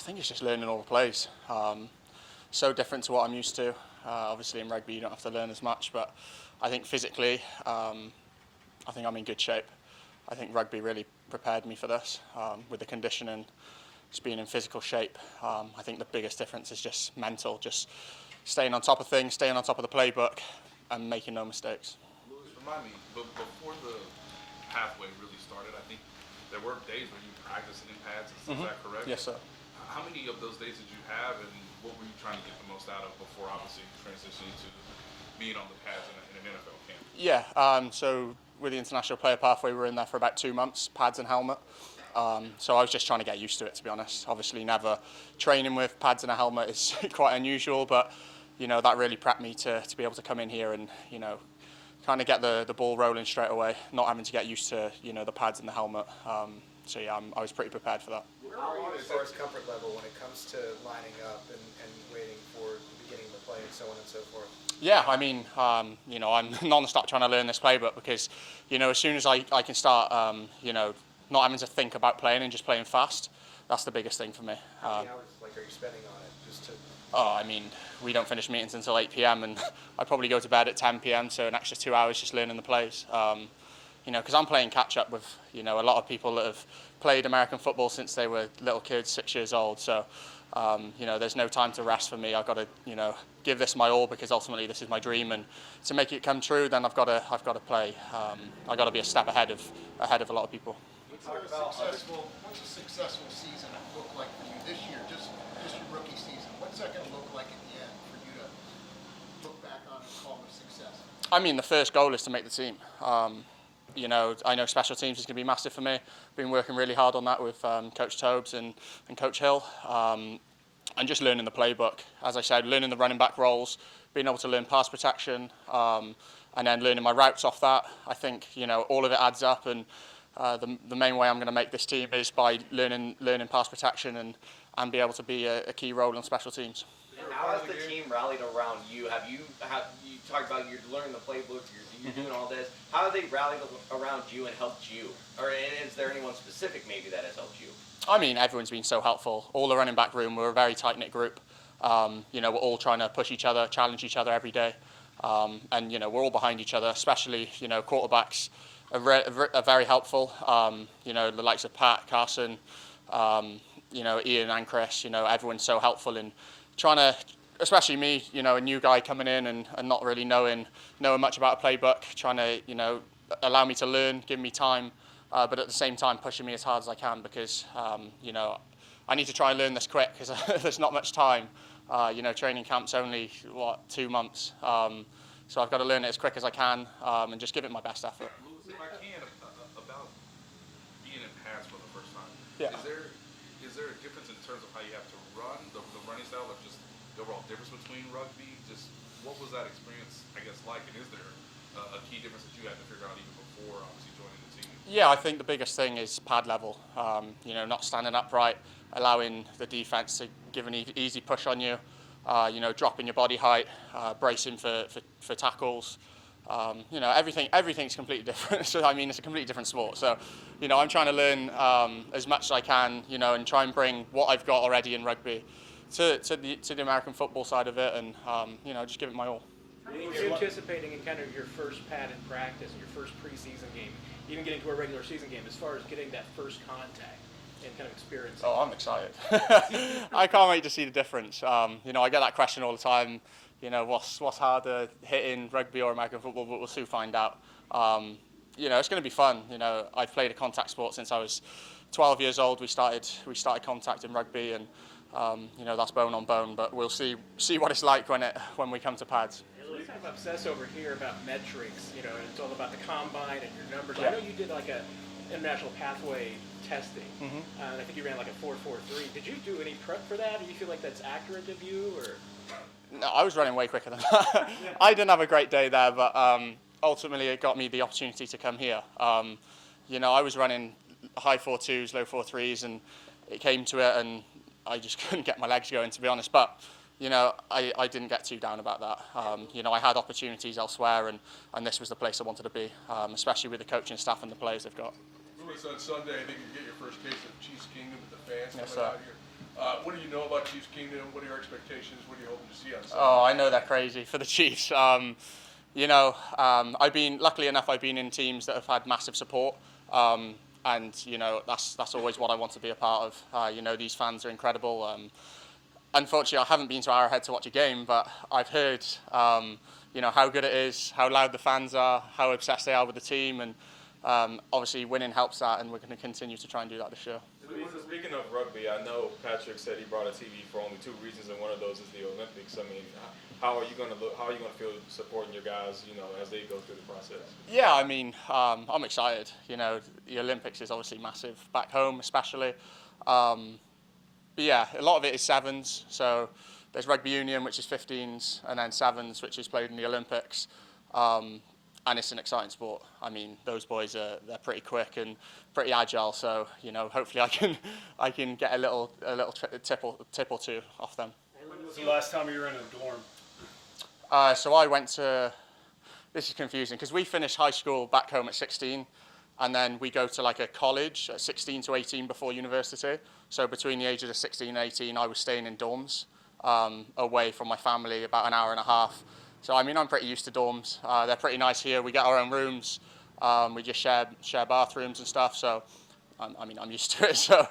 think it's just learning all the plays. So different to what I'm used to. Obviously in rugby you don't have to learn as much, but I think physically I think I'm in good shape. I think rugby really prepared me for this with the conditioning, just being in physical shape. I think the biggest difference is just mental, just staying on top of things, staying on top of the playbook and making no mistakes. Louis, remind me, but before the pathway really started, I think there were days when you practiced in pads, is that correct? Yes, sir. How many of those days did you have, and what were you trying to get the most out of before obviously transitioning to being on the pads in an NFL camp? Yeah, so with the international player pathway, we were in there for about 2 months, pads and helmet. So I was just trying to get used to it, to be honest. Obviously, never training with pads and a helmet is quite unusual, but that really prepped me to be able to come in here and kind of get the ball rolling straight away, not having to get used to the pads and the helmet. So yeah, I was pretty prepared for that. Where are you as far as comfort level when it comes to lining up and waiting for the beginning of the play and so on and so forth? Yeah, I mean, I'm non-stop trying to learn this playbook because, as soon as I can start, not having to think about playing and just playing fast, that's the biggest thing for me. How many hours are you spending on it just to? Oh, I mean, we don't finish meetings until 8 p.m. and I probably go to bed at 10 p.m. So an extra 2 hours just learning the plays. Because I'm playing catch up with a lot of people that have played American football since they were little kids, 6 years old. So there's no time to rest for me. I've got to give this my all because ultimately this is my dream, and to make it come true, then I've got to play. I've got to be a step ahead of a lot of people. What's a successful season look like for you this year? Just your rookie season. What's that going to look like at the end for you to look back on and call it a success? I mean, the first goal is to make the team. I know special teams is going to be massive for me. Been working really hard on that with Coach Tobes and Coach Hill, and just learning the playbook. As I said, learning the running back roles, being able to learn pass protection, and then learning my routes off that. I think all of it adds up, and the main way I'm going to make this team is by learning pass protection and be able to be a key role in special teams. And how has the team rallied around you? You talked about you're learning the playbook, you're doing all this. How have they rallied around you and helped you? Or is there anyone specific maybe that has helped you? I mean, everyone's been so helpful. All the running back room, we're a very tight-knit group. We're all trying to push each other, challenge each other every day. And we're all behind each other, especially, quarterbacks are very helpful. The likes of Pat, Carson, Ian and Chris, everyone's so helpful in trying to, especially me, a new guy coming in and not really knowing much about a playbook, trying to, allow me to learn, give me time, but at the same time pushing me as hard as I can because, I need to try and learn this quick because there's not much time. Training camp's only, 2 months. So I've got to learn it as quick as I can and just give it my best effort. Louis, if I can, about being in pads for the first time, yeah. Is there a difference in terms of how you have to run, the running style, or just the overall difference between rugby? Just what was that experience, I guess, like? And is there a key difference that you had to figure out even before obviously joining the team? Yeah, I think the biggest thing is pad level. Not standing upright, allowing the defense to give an easy push on you. Dropping your body height, bracing for tackles. Everything's completely different. So I mean, it's a completely different sport. So, I'm trying to learn as much as I can, and try and bring what I've got already in rugby to the American football side of it, and just give it my all. What are you anticipating in kind of your first pad in practice, your first preseason game, even getting to a regular season game, as far as getting that first contact and kind of experience? Oh, I'm excited. I can't wait to see the difference. I get that question all the time. What's harder, hitting rugby or American football? But we'll soon find out. It's going to be fun. I've played a contact sport since I was 12 years old. We started contact in rugby, and that's bone on bone. But we'll see what it's like when we come to pads. We kind of obsess over here about metrics. It's all about the combine and your numbers. Yeah. I know you did like a international pathway testing, and I think you ran like a 4.43. Did you do any prep for that? Do you feel like that's accurate of you, or? No, I was running way quicker than that. I didn't have a great day there, but ultimately it got me the opportunity to come here. I was running high 4.2s, low 4.3s, and it came to it, and I just couldn't get my legs going, to be honest. But I didn't get too down about that. I had opportunities elsewhere, and this was the place I wanted to be, especially with the coaching staff and the players they've got. Louis, on Sunday, I think you get your first case of Chiefs Kingdom with the fans Yes, coming sir. out here. What do you know about Chiefs Kingdom? What are your expectations? What are you hoping to see on Sunday? Oh, I know they're crazy for the Chiefs. Luckily enough, I've been in teams that have had massive support. And that's always what I want to be a part of. These fans are incredible. Unfortunately, I haven't been to Arrowhead to watch a game, but I've heard, how good it is, how loud the fans are, how obsessed they are with the team, and obviously winning helps that, and we're going to continue to try and do that this year. Speaking of rugby, I know Patrick said he brought a TV for only 2 reasons, and one of those is the Olympics. I mean, how are you going to look? How are you going to feel supporting your guys, as they go through the process? Yeah, I mean, I'm excited. The Olympics is obviously massive back home, especially. But yeah, a lot of it is sevens. So there's rugby union, which is 15s, and then sevens, which is played in the Olympics. And it's an exciting sport. I mean, those boys they're pretty quick and pretty agile. So hopefully I can get a little tip or two off them. When was the last time you were in a dorm? So I went to. This is confusing because we finished high school back home at 16, and then we go to like a college at 16 to 18 before university. So between the ages of 16 and 18, I was staying in dorms away from my family, about an hour and a half. So I mean, I'm pretty used to dorms. They're pretty nice here. We get our own rooms. We just share bathrooms and stuff. So I'm used to it. So.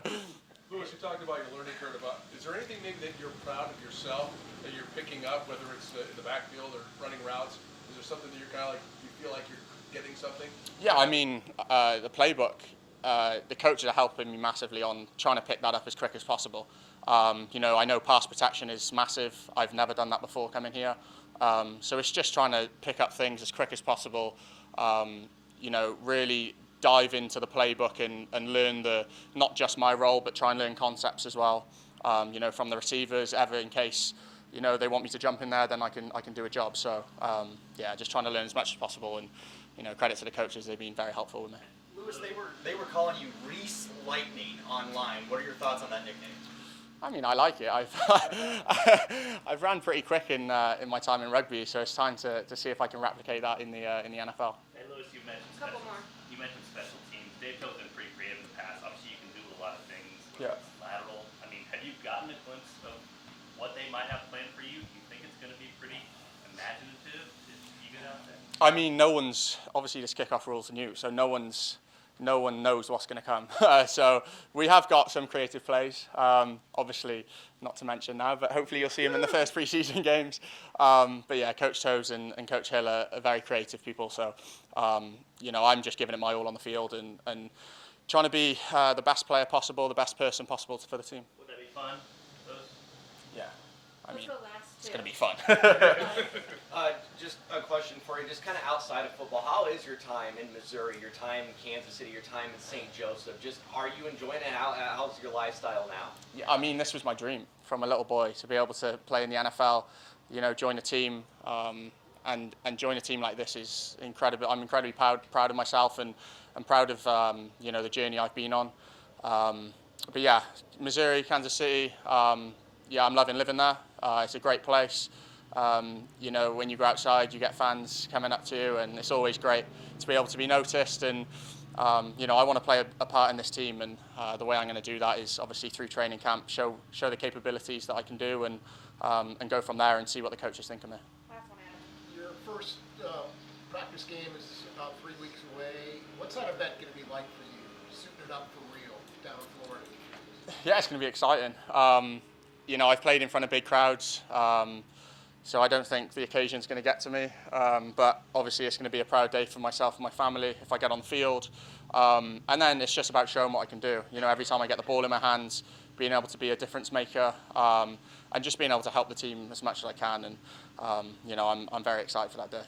Louis, you talked about your learning curve. Is there anything maybe that you're proud of yourself that you're picking up, whether it's in the backfield or running routes? Is there something that you're kind of like you feel like you're getting something? Yeah, I mean, the playbook. The coaches are helping me massively on trying to pick that up as quick as possible. I know pass protection is massive. I've never done that before coming here. So it's just trying to pick up things as quick as possible. Really dive into the playbook and learn not just my role, but try and learn concepts as well. From the receivers, ever in case they want me to jump in there, then I can do a job. So just trying to learn as much as possible. And credit to the coaches, they've been very helpful with me. Louis, they were calling you Reese Lightning online. What are your thoughts on that nickname? I mean, I like it. I've ran pretty quick in my time in rugby, so it's time to see if I can replicate that in the NFL. Hey, Louis, you mentioned special teams. Dave Hill's been pretty creative in the past. Obviously, you can do a lot of things. Yeah. Lateral. I mean, have you gotten a glimpse of what they might have planned for you? Do you think it's going to be pretty imaginative if you get out there? I mean, obviously this kickoff rules are new, so no one knows what's going to come. So we have got some creative plays, obviously not to mention now, but hopefully you'll see them in the first pre-season games. But yeah, Coach Toes and Coach Hill are very creative people. So, I'm just giving it my all on the field and trying to be the best player possible, the best person possible for the team. Would that be fun? Yeah, I mean, it's two? going to be fun. Just a question for you, just kind of outside of football, how is your time in Missouri, your time in Kansas City, your time in St. Joseph? Just, are you enjoying it? How's your lifestyle now? Yeah, I mean, this was my dream from a little boy to be able to play in the NFL, join a team, and join a team like this is incredible. I'm incredibly proud of myself and proud of, the journey I've been on. But yeah, Missouri, Kansas City, I'm loving living there. It's a great place. When you go outside, you get fans coming up to you, and it's always great to be able to be noticed. And I want to play a part in this team, and the way I'm going to do that is obviously through training camp, show the capabilities that I can do, and go from there and see what the coaches think of me. Your first practice game is about 3 weeks away. What's that event going to be like for you, suiting it up for real down in Florida? Yeah, it's going to be exciting. I've played in front of big crowds, so I don't think the occasion's going to get to me. But obviously it's going to be a proud day for myself and my family if I get on the field. And then it's just about showing what I can do. Every time I get the ball in my hands, being able to be a difference maker, and just being able to help the team as much as I can. And, I'm very excited for that day.